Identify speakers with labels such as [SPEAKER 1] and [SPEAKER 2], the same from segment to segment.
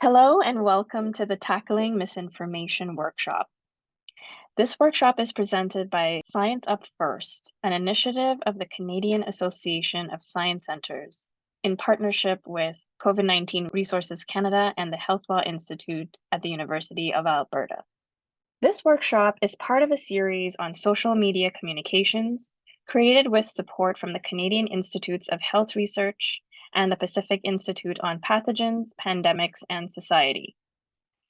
[SPEAKER 1] Hello and welcome to the Tackling Misinformation workshop. This workshop is presented by ScienceUpFirst, an initiative of the Canadian Association of Science Centres in partnership with COVID-19 Resources Canada and the Health Law Institute at the University of Alberta. This workshop is part of a series on social media communications created with support from the Canadian Institutes of Health Research and the Pacific Institute on Pathogens, Pandemics, and Society.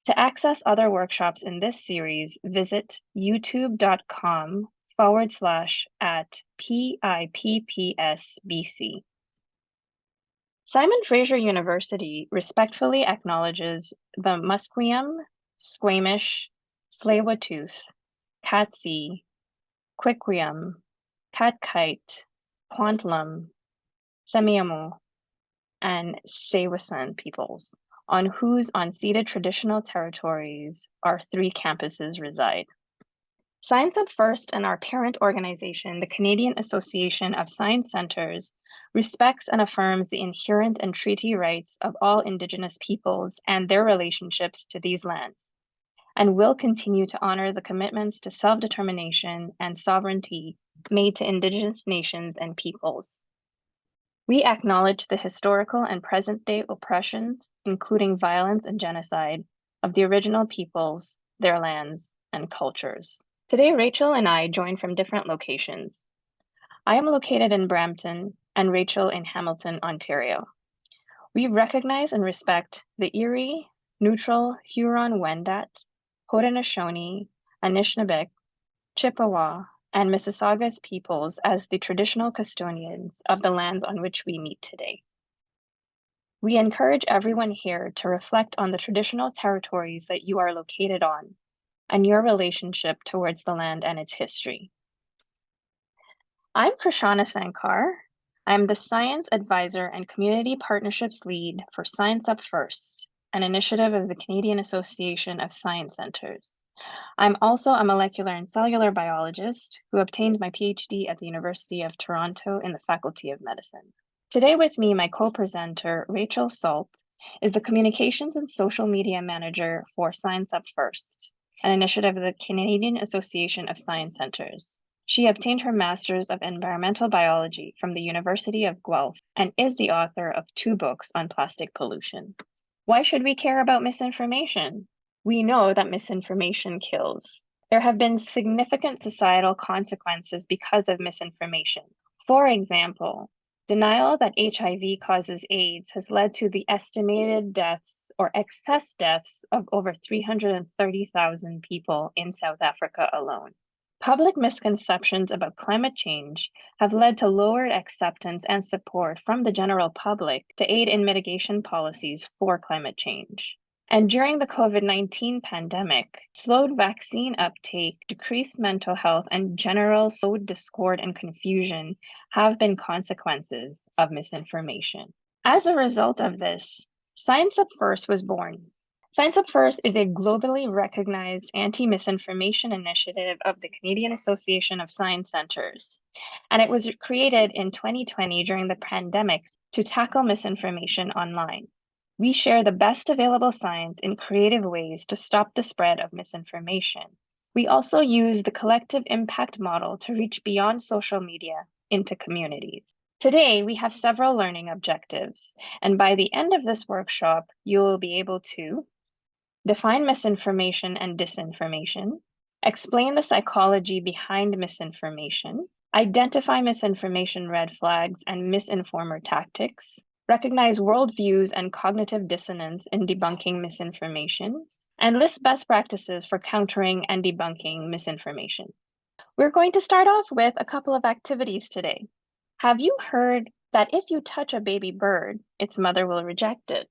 [SPEAKER 1] To access other workshops in this series, visit youtube.com/@PIPPSBC. Simon Fraser University respectfully acknowledges the Musqueam, Squamish, Tsleil-Waututh, Katzie, Quiquiam, Katkite, Kwantlen, Semiahmoo, and Tsawwassen peoples, on whose unceded traditional territories our three campuses reside. ScienceUpFirst and our parent organization, the Canadian Association of Science Centres, respects and affirms the inherent and treaty rights of all Indigenous peoples and their relationships to these lands, and will continue to honor the commitments to self-determination and sovereignty made to Indigenous nations and peoples. We acknowledge the historical and present-day oppressions, including violence and genocide, of the original peoples, their lands, and cultures. Today, Rachel and I join from different locations. I am located in Brampton and Rachel in Hamilton, Ontario. We recognize and respect the Erie, Neutral, Huron-Wendat, Haudenosaunee, Anishinaabeg, Chippewa, and Mississaugas peoples as the traditional custodians of the lands on which we meet today. We encourage everyone here to reflect on the traditional territories that you are located on and your relationship towards the land and its history. I'm Krishana Sankar. I'm the Science Advisor and Community Partnerships Lead for ScienceUpFirst, an initiative of the Canadian Association of Science Centres. I'm also a molecular and cellular biologist who obtained my PhD at the University of Toronto in the Faculty of Medicine. Today with me, my co-presenter, Rachel Salt, is the Communications and Social Media Manager for ScienceUpFirst, an initiative of the Canadian Association of Science Centres. She obtained her Master's of Environmental Biology from the University of Guelph and is the author of 2 books on plastic pollution. Why should we care about misinformation? We know that misinformation kills. There have been significant societal consequences because of misinformation. For example, denial that HIV causes AIDS has led to the estimated deaths or excess deaths of over 330,000 people in South Africa alone. Public misconceptions about climate change have led to lowered acceptance and support from the general public to aid in mitigation policies for climate change. And during the COVID-19 pandemic, slowed vaccine uptake, decreased mental health, and general slowed discord and confusion have been consequences of misinformation. As a result of this, ScienceUpFirst was born. ScienceUpFirst is a globally recognized anti-misinformation initiative of the Canadian Association of Science Centres, and it was created in 2020 during the pandemic to tackle misinformation online. We share the best available science in creative ways to stop the spread of misinformation. We also use the collective impact model to reach beyond social media into communities. Today, we have several learning objectives, and by the end of this workshop, you will be able to define misinformation and disinformation, explain the psychology behind misinformation, identify misinformation red flags and misinformer tactics, recognize worldviews and cognitive dissonance in debunking misinformation, and list best practices for countering and debunking misinformation. We're going to start off with a couple of activities today. Have you heard that if you touch a baby bird, its mother will reject it?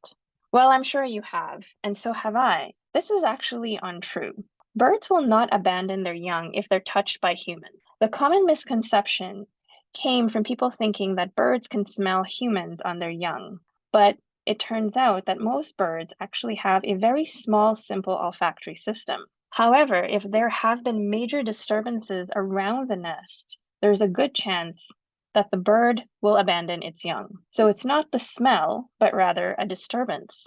[SPEAKER 1] Well, I'm sure you have, and so have I. This is actually untrue. Birds will not abandon their young if they're touched by humans. The common misconception came from people thinking that birds can smell humans on their young, but it turns out that most birds actually have a very small, simple olfactory system. However, if there have been major disturbances around the nest, there's a good chance that the bird will abandon its young. So it's not the smell, but rather a disturbance.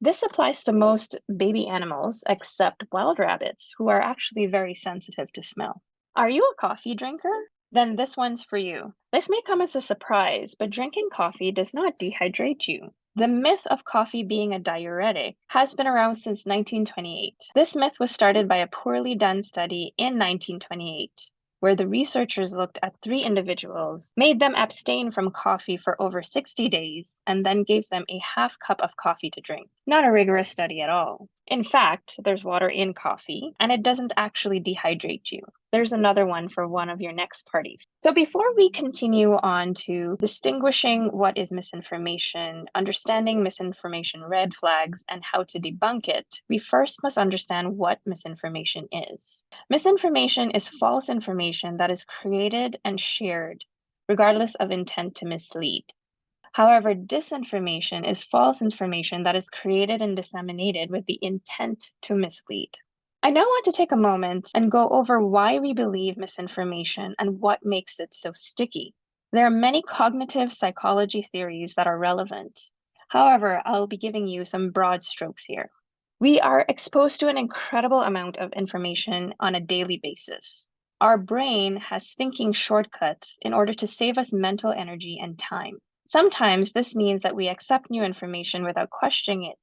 [SPEAKER 1] This applies to most baby animals except wild rabbits, who are actually very sensitive to smell. Are you a coffee drinker? Then this one's for you. This may come as a surprise, but drinking coffee does not dehydrate you. The myth of coffee being a diuretic has been around since 1928. This myth was started by a poorly done study in 1928, where the researchers looked at 3 individuals, made them abstain from coffee for over 60 days, and then gave them a half cup of coffee to drink. Not a rigorous study at all. In fact, there's water in coffee, and it doesn't actually dehydrate you. There's another one for one of your next parties. So before we continue on to distinguishing what is misinformation, understanding misinformation red flags, and how to debunk it, we first must understand what misinformation is. Misinformation is false information that is created and shared, regardless of intent to mislead. However, disinformation is false information that is created and disseminated with the intent to mislead. I now want to take a moment and go over why we believe misinformation and what makes it so sticky. There are many cognitive psychology theories that are relevant. However, I'll be giving you some broad strokes here. We are exposed to an incredible amount of information on a daily basis. Our brain has thinking shortcuts in order to save us mental energy and time. Sometimes this means that we accept new information without questioning it,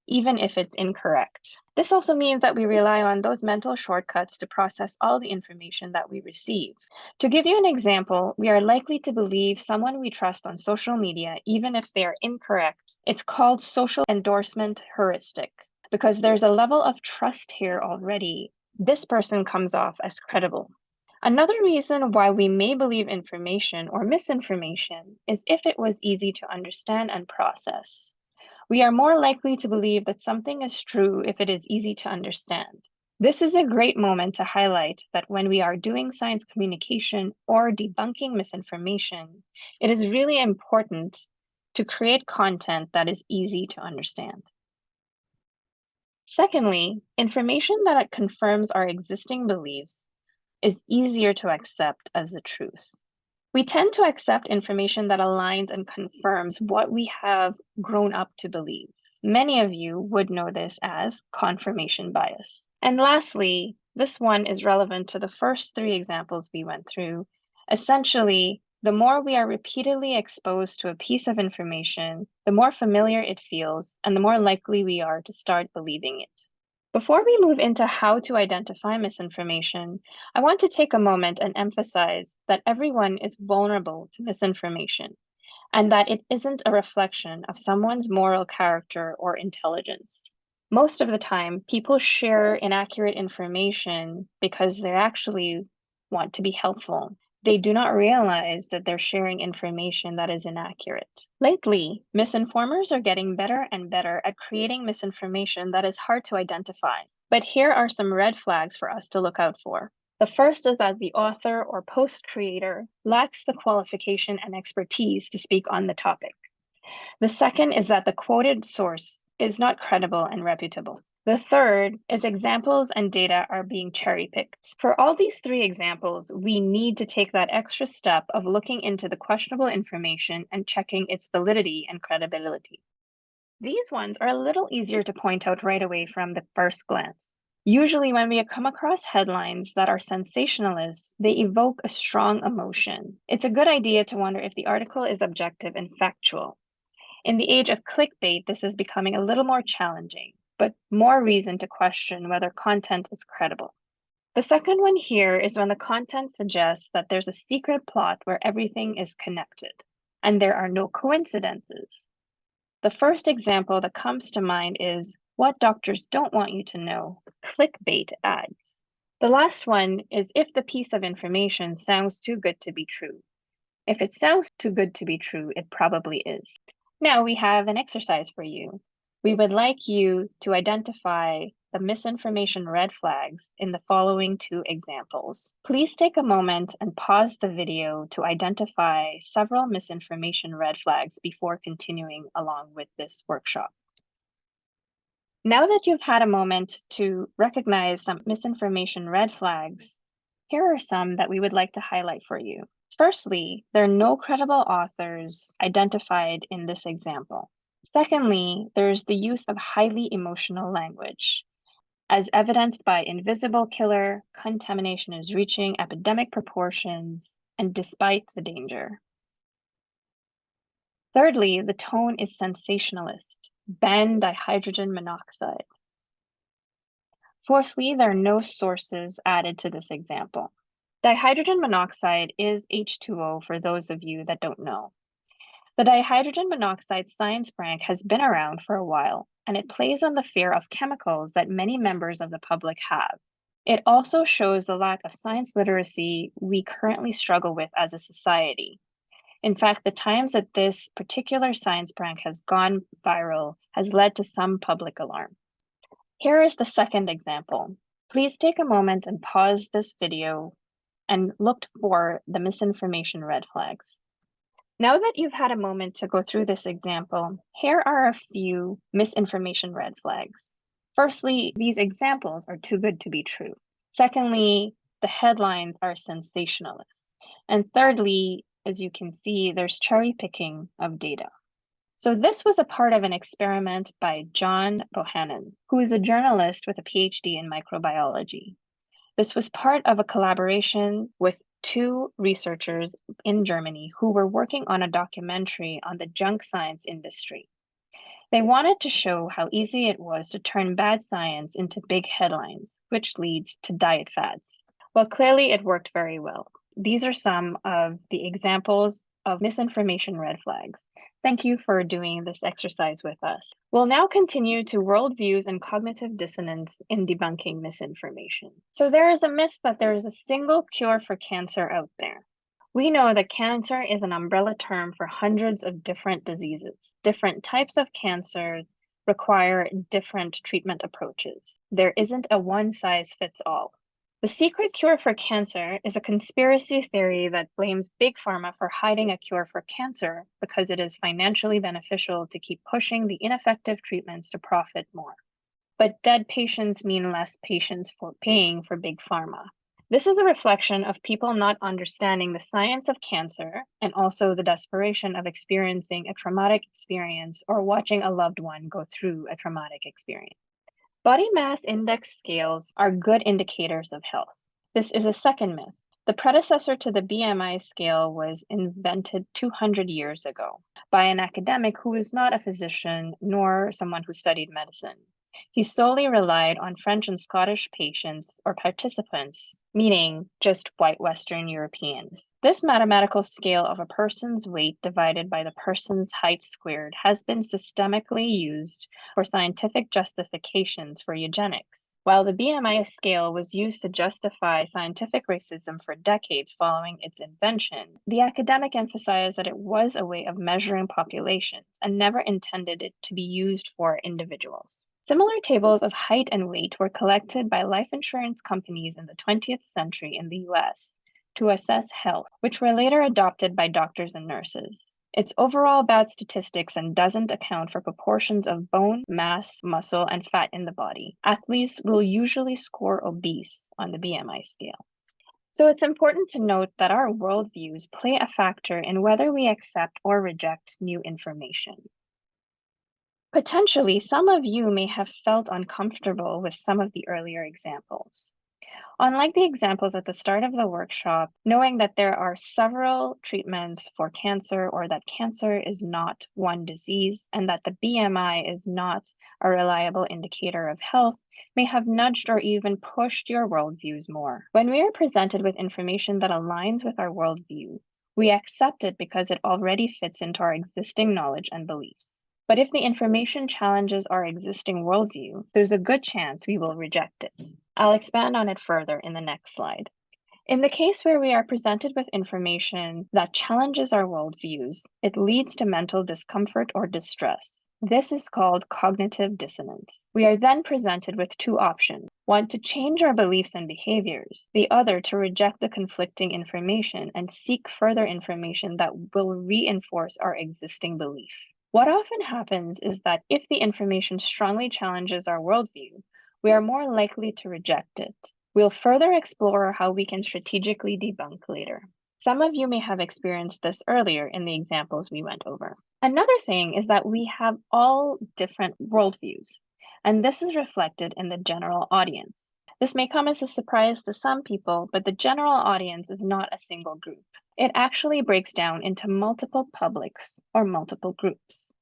[SPEAKER 1] even if it's incorrect. This also means that we rely on those mental shortcuts to process all the information that we receive. To give you an example, we are likely to believe someone we trust on social media, even if they are incorrect. It's called social endorsement heuristic, because there's a level of trust here already. This person comes off as credible. Another reason why we may believe information or misinformation is if it was easy to understand and process. We are more likely to believe that something is true if it is easy to understand. This is a great moment to highlight that when we are doing science communication or debunking misinformation, it is really important to create content that is easy to understand. Secondly, information that confirms our existing beliefs is easier to accept as the truth. We tend to accept information that aligns and confirms what we have grown up to believe. Many of you would know this as confirmation bias. And lastly, this one is relevant to the first 3 examples we went through. Essentially, the more we are repeatedly exposed to a piece of information, the more familiar it feels, and the more likely we are to start believing it. Before we move into how to identify misinformation, I want to take a moment and emphasize that everyone is vulnerable to misinformation, and that it isn't a reflection of someone's moral character or intelligence. Most of the time, people share inaccurate information because they actually want to be helpful. They do not realize that they're sharing information that is inaccurate. Lately, misinformers are getting better and better at creating misinformation that is hard to identify. But here are some red flags for us to look out for. The first is that the author or post creator lacks the qualification and expertise to speak on the topic. The second is that the quoted source is not credible and reputable. The third is examples and data are being cherry-picked. For all these 3 examples, we need to take that extra step of looking into the questionable information and checking its validity and credibility. These ones are a little easier to point out right away from the first glance. Usually when we come across headlines that are sensationalist, they evoke a strong emotion. It's a good idea to wonder if the article is objective and factual. In the age of clickbait, this is becoming a little more challenging, but more reason to question whether content is credible. The second one here is when the content suggests that there's a secret plot where everything is connected, and there are no coincidences. The first example that comes to mind is what doctors don't want you to know, clickbait ads. The last one is if the piece of information sounds too good to be true. If it sounds too good to be true, it probably is. Now we have an exercise for you. We would like you to identify the misinformation red flags in the following 2 examples. Please take a moment and pause the video to identify several misinformation red flags before continuing along with this workshop. Now that you've had a moment to recognize some misinformation red flags, here are some that we would like to highlight for you. Firstly, there are no credible authors identified in this example. Secondly, there's the use of highly emotional language. As evidenced by invisible killer, contamination is reaching epidemic proportions, and despite the danger. Thirdly, the tone is sensationalist. Ban dihydrogen monoxide. Fourthly, there are no sources added to this example. Dihydrogen monoxide is H2O for those of you that don't know. The dihydrogen monoxide science prank has been around for a while, and it plays on the fear of chemicals that many members of the public have. It also shows the lack of science literacy we currently struggle with as a society. In fact, the times that this particular science prank has gone viral has led to some public alarm. Here is the second example. Please take a moment and pause this video and look for the misinformation red flags. Now that you've had a moment to go through this example, here are a few misinformation red flags. Firstly, these examples are too good to be true. Secondly, the headlines are sensationalist. And thirdly, as you can see, there's cherry picking of data. So this was a part of an experiment by John Bohannon, who is a journalist with a PhD in microbiology. This was part of a collaboration with two researchers in Germany who were working on a documentary on the junk science industry. They wanted to show how easy it was to turn bad science into big headlines, which leads to diet fads. Well, clearly it worked very well. These are some of the examples of misinformation red flags. Thank you for doing this exercise with us. We'll now continue to worldviews and cognitive dissonance in debunking misinformation. So there is a myth that there is a single cure for cancer out there. We know that cancer is an umbrella term for hundreds of different diseases. Different types of cancers require different treatment approaches. There isn't a one-size-fits-all. The secret cure for cancer is a conspiracy theory that blames Big Pharma for hiding a cure for cancer because it is financially beneficial to keep pushing the ineffective treatments to profit more. But dead patients mean less patients for paying for Big Pharma. This is a reflection of people not understanding the science of cancer and also the desperation of experiencing a traumatic experience or watching a loved one go through a traumatic experience. Body mass index scales are good indicators of health. This is a second myth. The predecessor to the BMI scale was invented 200 years ago by an academic who was not a physician nor someone who studied medicine. He solely relied on French and Scottish patients or participants, meaning just white Western Europeans. This mathematical scale of a person's weight divided by the person's height squared has been systemically used for scientific justifications for eugenics. While the BMI scale was used to justify scientific racism for decades following its invention, the academic emphasized that it was a way of measuring populations and never intended it to be used for individuals. Similar tables of height and weight were collected by life insurance companies in the 20th century in the US to assess health, which were later adopted by doctors and nurses. It's overall bad statistics and doesn't account for proportions of bone, mass, muscle, and fat in the body. Athletes will usually score obese on the BMI scale. So it's important to note that our worldviews play a factor in whether we accept or reject new information. Potentially, some of you may have felt uncomfortable with some of the earlier examples. Unlike the examples at the start of the workshop, knowing that there are several treatments for cancer or that cancer is not one disease and that the BMI is not a reliable indicator of health may have nudged or even pushed your worldviews more. When we are presented with information that aligns with our worldview, we accept it because it already fits into our existing knowledge and beliefs. But if the information challenges our existing worldview, there's a good chance we will reject it. I'll expand on it further in the next slide. In the case where we are presented with information that challenges our worldviews, it leads to mental discomfort or distress. This is called cognitive dissonance. We are then presented with two options, one to change our beliefs and behaviors, the other to reject the conflicting information and seek further information that will reinforce our existing belief. What often happens is that if the information strongly challenges our worldview, we are more likely to reject it. We'll further explore how we can strategically debunk later. Some of you may have experienced this earlier in the examples we went over. Another thing is that we have all different worldviews, and this is reflected in the general audience. This may come as a surprise to some people, but the general audience is not a single group. It actually breaks down into multiple publics or multiple groups.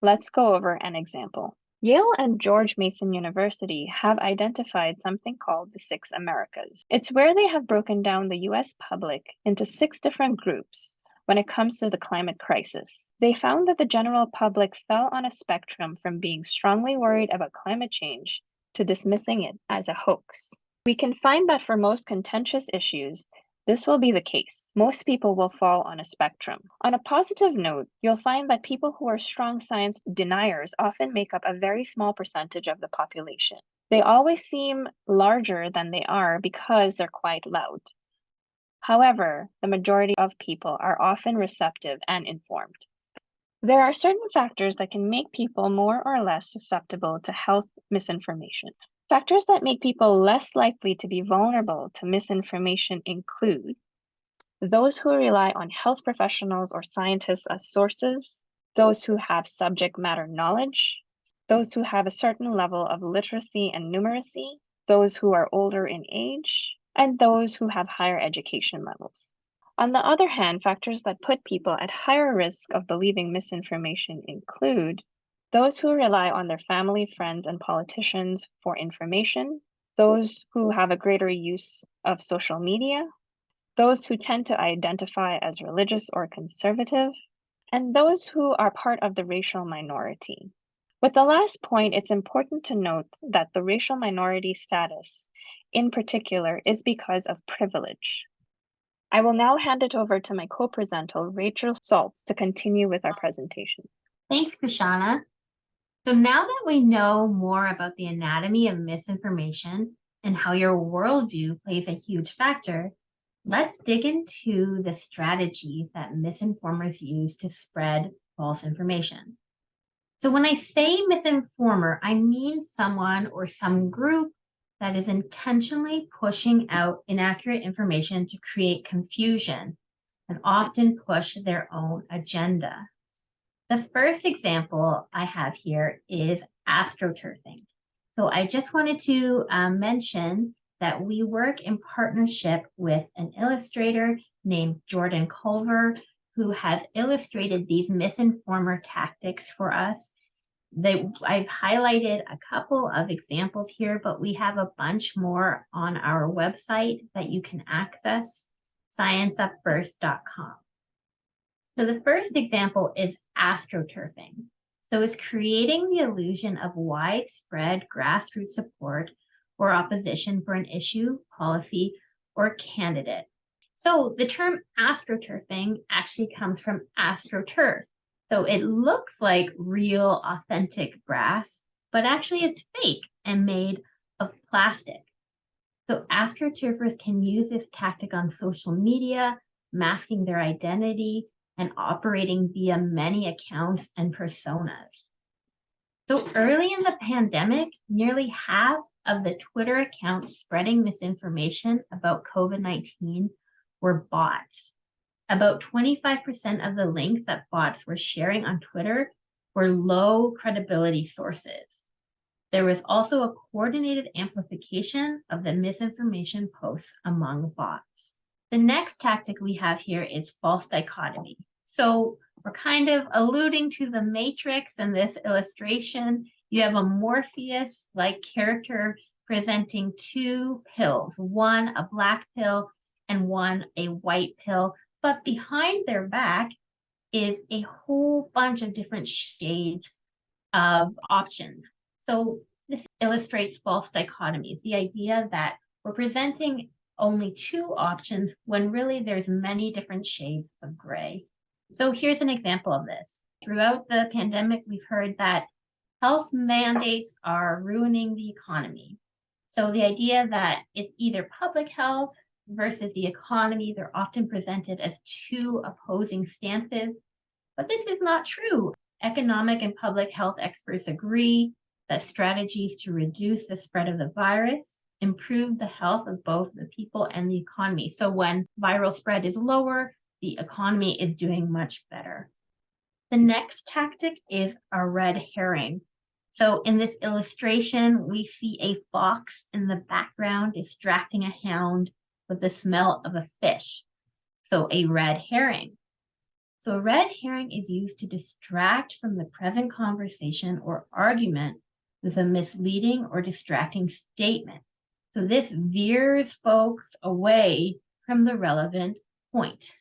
[SPEAKER 1] Let's go over an example. Yale and George Mason University have identified something called the 6 Americas. It's where they have broken down the US public into 6 different groups when it comes to the climate crisis. They found that the general public fell on a spectrum from being strongly worried about climate change to dismissing it as a hoax. We can find that for most contentious issues, this will be the case. Most people will fall on a spectrum. On a positive note, you'll find that people who are strong science deniers often make up a very small percentage of the population. They always seem larger than they are because they're quite loud. However, the majority of people are often receptive and informed. There are certain factors that can make people more or less susceptible to health misinformation. Factors that make people less likely to be vulnerable to misinformation include those who rely on health professionals or scientists as sources, those who have subject matter knowledge, those who have a certain level of literacy and numeracy, those who are older in age, and those who have higher education levels. On the other hand, factors that put people at higher risk of believing misinformation include those who rely on their family, friends, and politicians for information, those who have a greater use of social media, those who tend to identify as religious or conservative, and those who are part of the racial minority. With the last point, it's important to note that the racial minority status, in particular, is because of privilege. I will now hand it over to my co-presenter, Rachel Saltz, to continue with our presentation.
[SPEAKER 2] Thanks, Krishana. So now that we know more about the anatomy of misinformation and how your worldview plays a huge factor, let's dig into the strategies that misinformers use to spread false information. So when I say misinformer, I mean someone or some group that is intentionally pushing out inaccurate information to create confusion and often push their own agenda. The first example I have here is astroturfing. So I just wanted to mention that we work in partnership with an illustrator named Jordan Culver, who has illustrated these misinformer tactics for us. I've highlighted a couple of examples here, but we have a bunch more on our website that you can access, ScienceUpFirst.com. So the first example is astroturfing. So it's creating the illusion of widespread grassroots support or opposition for an issue, policy, or candidate. So the term astroturfing actually comes from astroturf. So it looks like real, authentic grass, but actually it's fake and made of plastic. So astroturfers can use this tactic on social media, masking their identity, and operating via many accounts and personas. So early in the pandemic, nearly half of the Twitter accounts spreading misinformation about COVID-19 were bots. About 25% of the links that bots were sharing on Twitter were low credibility sources. There was also a coordinated amplification of the misinformation posts among bots. The next tactic we have here is false dichotomy. So we're kind of alluding to the Matrix in this illustration. You have a Morpheus-like character presenting two pills, one a black pill and one a white pill, but behind their back is a whole bunch of different shades of options. So this illustrates false dichotomies, the idea that we're presenting only two options when really there's many different shades of gray. So here's an example of this. Throughout the pandemic, we've heard that health mandates are ruining the economy. So the idea that it's either public health versus the economy, they're often presented as two opposing stances, but this is not true. Economic and public health experts agree that strategies to reduce the spread of the virus improve the health of both the people and the economy. So when viral spread is lower, the economy is doing much better. The next tactic is a red herring. So in this illustration, we see a fox in the background distracting a hound with the smell of a fish. So a red herring. So a red herring is used to distract from the present conversation or argument with a misleading or distracting statement. So this veers folks away from the relevant point.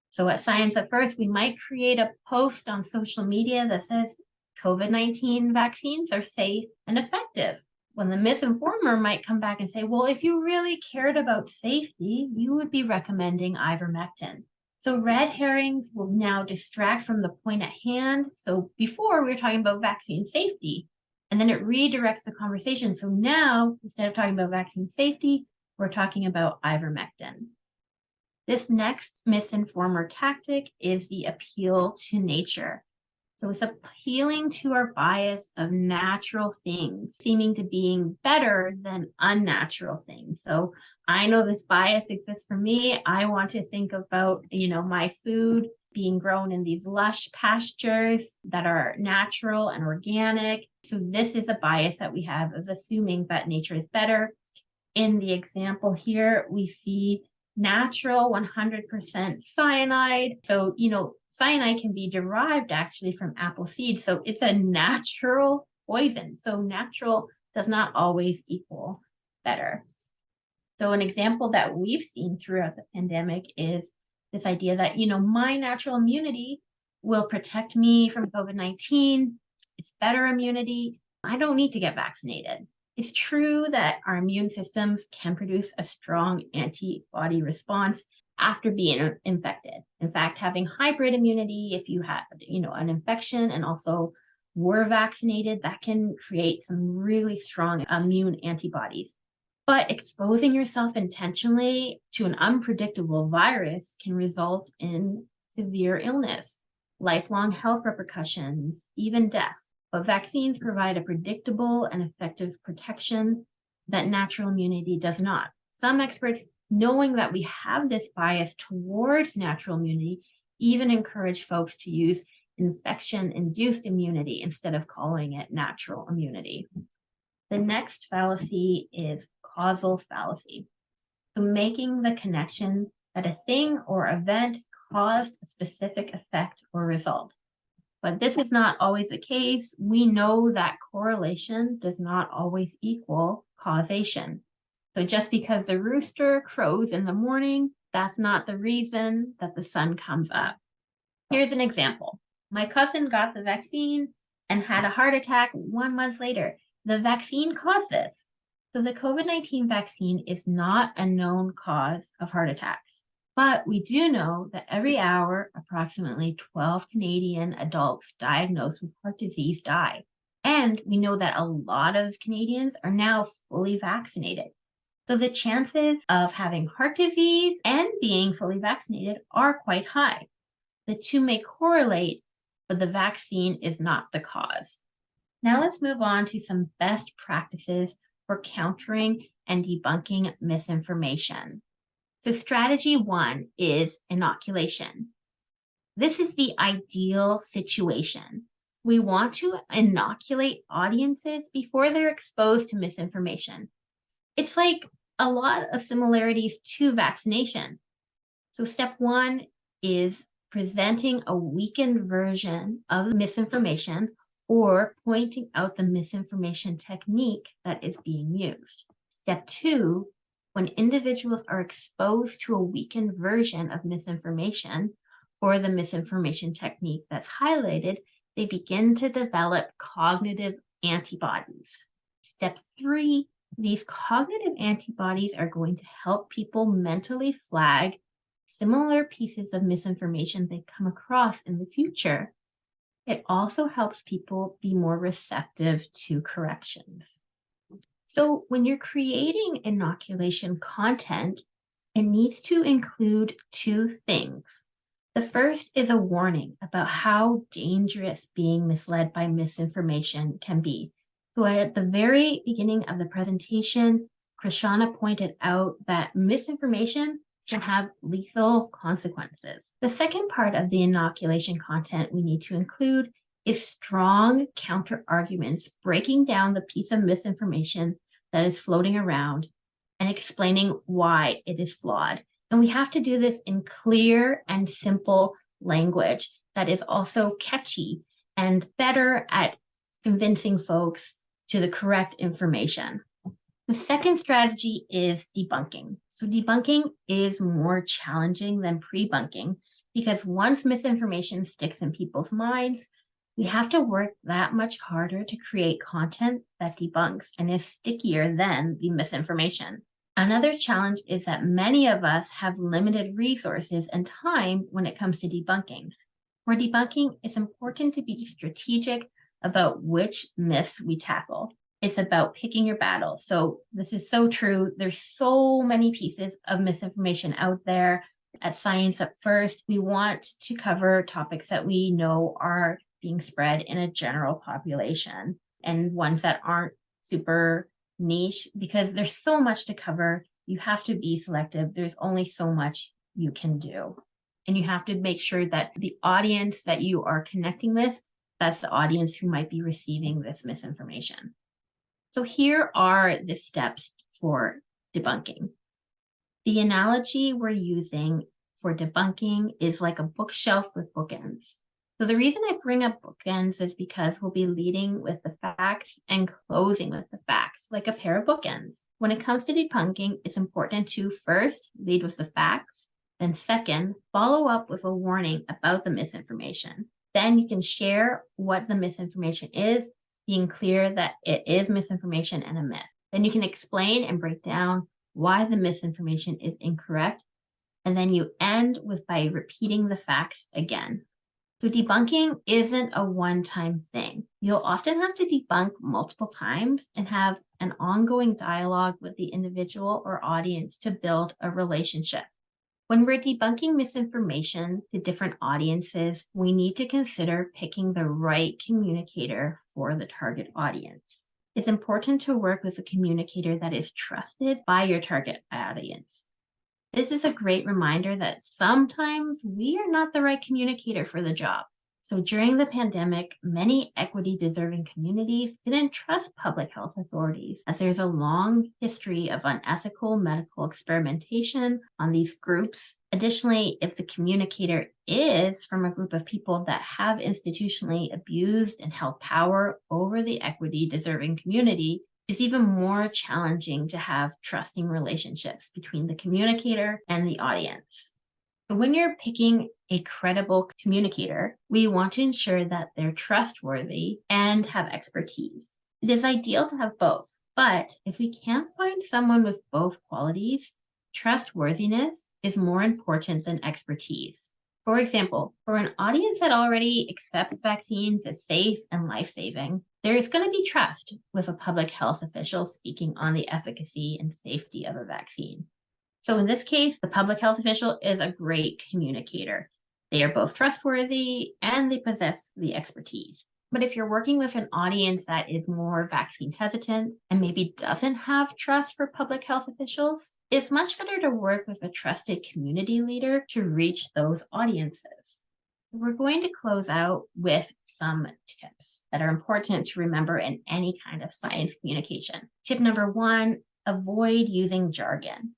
[SPEAKER 2] So at ScienceUpFirst, we might create a post on social media that says COVID-19 vaccines are safe and effective. When the misinformer might come back and say, well, if you really cared about safety, you would be recommending ivermectin. So red herrings will now distract from the point at hand. So before we were talking about vaccine safety, and then it redirects the conversation. So now, instead of talking about vaccine safety, we're talking about ivermectin. This next misinformer tactic is the appeal to nature. So it's appealing to our bias of natural things, seeming to being better than unnatural things. So I know this bias exists for me. I want to think about, my food being grown in these lush pastures that are natural and organic. So this is a bias that we have of assuming that nature is better. In the example here, we see natural 100% cyanide. So, cyanide can be derived actually from apple seed. So it's a natural poison. So natural does not always equal better. So an example that we've seen throughout the pandemic is this idea that, my natural immunity will protect me from COVID-19. It's better immunity. I don't need to get vaccinated. It's true that our immune systems can produce a strong antibody response after being infected. In fact, having hybrid immunity, if you have, an infection and also were vaccinated, that can create some really strong immune antibodies. But exposing yourself intentionally to an unpredictable virus can result in severe illness, lifelong health repercussions, even death. But vaccines provide a predictable and effective protection that natural immunity does not. Some experts, knowing that we have this bias towards natural immunity, even encourage folks to use infection-induced immunity instead of calling it natural immunity. The next fallacy is causal fallacy. So making the connection that a thing or event caused a specific effect or result. But this is not always the case. We know that correlation does not always equal causation. So just because the rooster crows in the morning, that's not the reason that the sun comes up. Here's an example. My cousin got the vaccine and had a heart attack 1 month later. The vaccine caused this. So the COVID-19 vaccine is not a known cause of heart attacks. But we do know that every hour, approximately 12 Canadian adults diagnosed with heart disease die. And we know that a lot of Canadians are now fully vaccinated. So the chances of having heart disease and being fully vaccinated are quite high. The two may correlate, but the vaccine is not the cause. Now let's move on to some best practices for countering and debunking misinformation. So strategy 1 is inoculation. This is the ideal situation. We want to inoculate audiences before they're exposed to misinformation. It's like a lot of similarities to vaccination. So step 1 is presenting a weakened version of misinformation or pointing out the misinformation technique that is being used. Step 2, when individuals are exposed to a weakened version of misinformation or the misinformation technique that's highlighted, they begin to develop cognitive antibodies. Step 3, these cognitive antibodies are going to help people mentally flag similar pieces of misinformation they come across in the future. It also helps people be more receptive to corrections. So when you're creating inoculation content, it needs to include 2 things. The first is a warning about how dangerous being misled by misinformation can be. So at the very beginning of the presentation, Krishana pointed out that misinformation can have lethal consequences. The second part of the inoculation content we need to include is strong counter arguments, breaking down the piece of misinformation that is floating around and explaining why it is flawed. And we have to do this in clear and simple language that is also catchy and better at convincing folks to the correct information. The second strategy is debunking. So debunking is more challenging than pre-bunking because once misinformation sticks in people's minds, we have to work that much harder to create content that debunks and is stickier than the misinformation. Another challenge is that many of us have limited resources and time when it comes to debunking. For debunking, it's important to be strategic about which myths we tackle. It's about picking your battles. So this is so true. There's so many pieces of misinformation out there. At ScienceUpFirst, we want to cover topics that we know are being spread in a general population and ones that aren't super niche because there's so much to cover. You have to be selective. There's only so much you can do. And you have to make sure that the audience that you are connecting with, that's the audience who might be receiving this misinformation. So here are the steps for debunking. The analogy we're using for debunking is like a bookshelf with bookends. So the reason I bring up bookends is because we'll be leading with the facts and closing with the facts, like a pair of bookends. When it comes to debunking, it's important to first lead with the facts, then second, follow up with a warning about the misinformation. Then you can share what the misinformation is, being clear that it is misinformation and a myth. Then you can explain and break down why the misinformation is incorrect. And then you end with by repeating the facts again. So debunking isn't a one-time thing. You'll often have to debunk multiple times and have an ongoing dialogue with the individual or audience to build a relationship. When we're debunking misinformation to different audiences, we need to consider picking the right communicator for the target audience. It's important to work with a communicator that is trusted by your target audience. This is a great reminder that sometimes we are not the right communicator for the job. So during the pandemic, many equity-deserving communities didn't trust public health authorities as there's a long history of unethical medical experimentation on these groups. Additionally, if the communicator is from a group of people that have institutionally abused and held power over the equity-deserving community, it's even more challenging to have trusting relationships between the communicator and the audience. When you're picking a credible communicator, we want to ensure that they're trustworthy and have expertise. It is ideal to have both, but if we can't find someone with both qualities, trustworthiness is more important than expertise. For example, for an audience that already accepts vaccines as safe and life-saving, there's going to be trust with a public health official speaking on the efficacy and safety of a vaccine. So in this case, the public health official is a great communicator. They are both trustworthy and they possess the expertise. But if you're working with an audience that is more vaccine hesitant and maybe doesn't have trust for public health officials, it's much better to work with a trusted community leader to reach those audiences. We're going to close out with some tips that are important to remember in any kind of science communication. Tip number 1, avoid using jargon.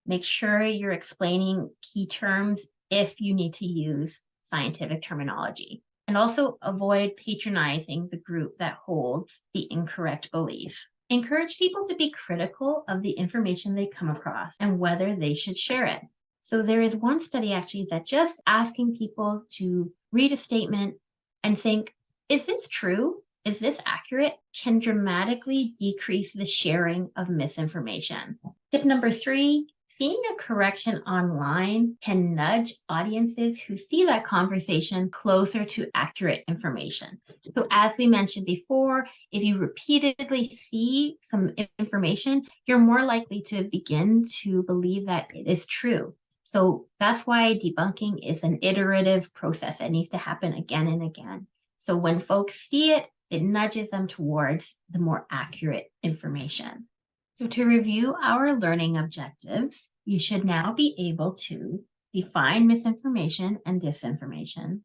[SPEAKER 2] Make sure you're explaining key terms if you need to use scientific terminology. And also avoid patronizing the group that holds the incorrect belief. Encourage people to be critical of the information they come across and whether they should share it. So there is one study actually that just asking people to read a statement and think, is this true? Is this accurate? Can dramatically decrease the sharing of misinformation. Tip number 3, seeing a correction online can nudge audiences who see that conversation closer to accurate information. So as we mentioned before, if you repeatedly see some information, you're more likely to begin to believe that it is true. So that's why debunking is an iterative process. It needs to happen again and again. So when folks see it, it nudges them towards the more accurate information. So to review our learning objectives, you should now be able to define misinformation and disinformation,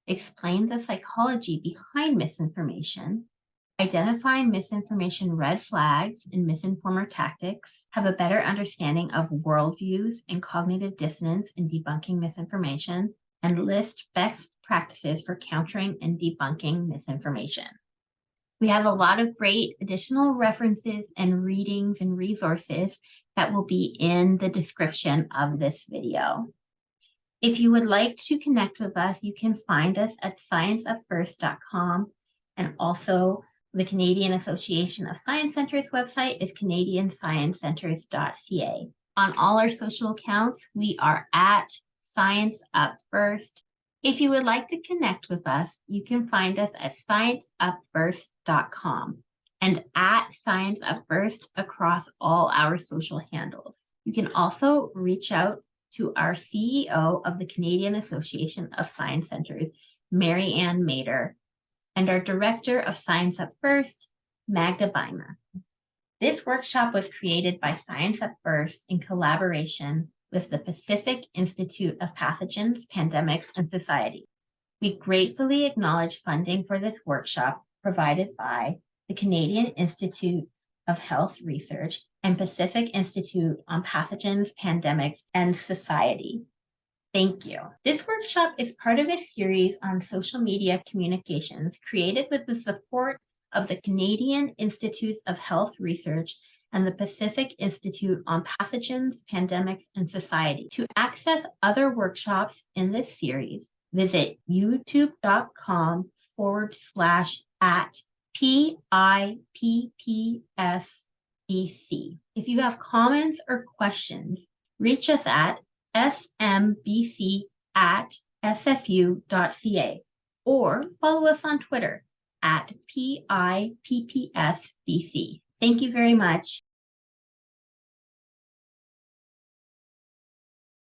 [SPEAKER 2] explain the psychology behind misinformation, identify misinformation red flags and misinformer tactics, have a better understanding of worldviews and cognitive dissonance in debunking misinformation, and list best practices for countering and debunking misinformation. We have a lot of great additional references and readings and resources that will be in the description of this video. If you would like to connect with us, you can find us at ScienceUpFirst.com, and also the Canadian Association of Science Centers website is CanadianScienceCenters.ca. On all our social accounts, we are at ScienceUpFirst. If you would like to connect with us, you can find us at ScienceUpFirst.com and at ScienceUpFirst across all our social handles. You can also reach out to our CEO of the Canadian Association of Science Centers, Mary Ann Mader, and our Director of Science Up First, Magda Beima. This workshop was created by Science Up First in collaboration with the Pacific Institute of Pathogens, Pandemics, and Society. We gratefully acknowledge funding for this workshop provided by the Canadian Institute of Health Research and Pacific Institute on Pathogens, Pandemics, and Society. Thank you. This workshop is part of a series on social media communications created with the support of the Canadian Institutes of Health Research and the Pacific Institute on Pathogens, Pandemics, and Society. To access other workshops in this series, visit youtube.com/@PIPPSBC. If you have comments or questions, reach us at smbc@sfu.ca or follow us on Twitter at PIPPSBC. Thank you very much.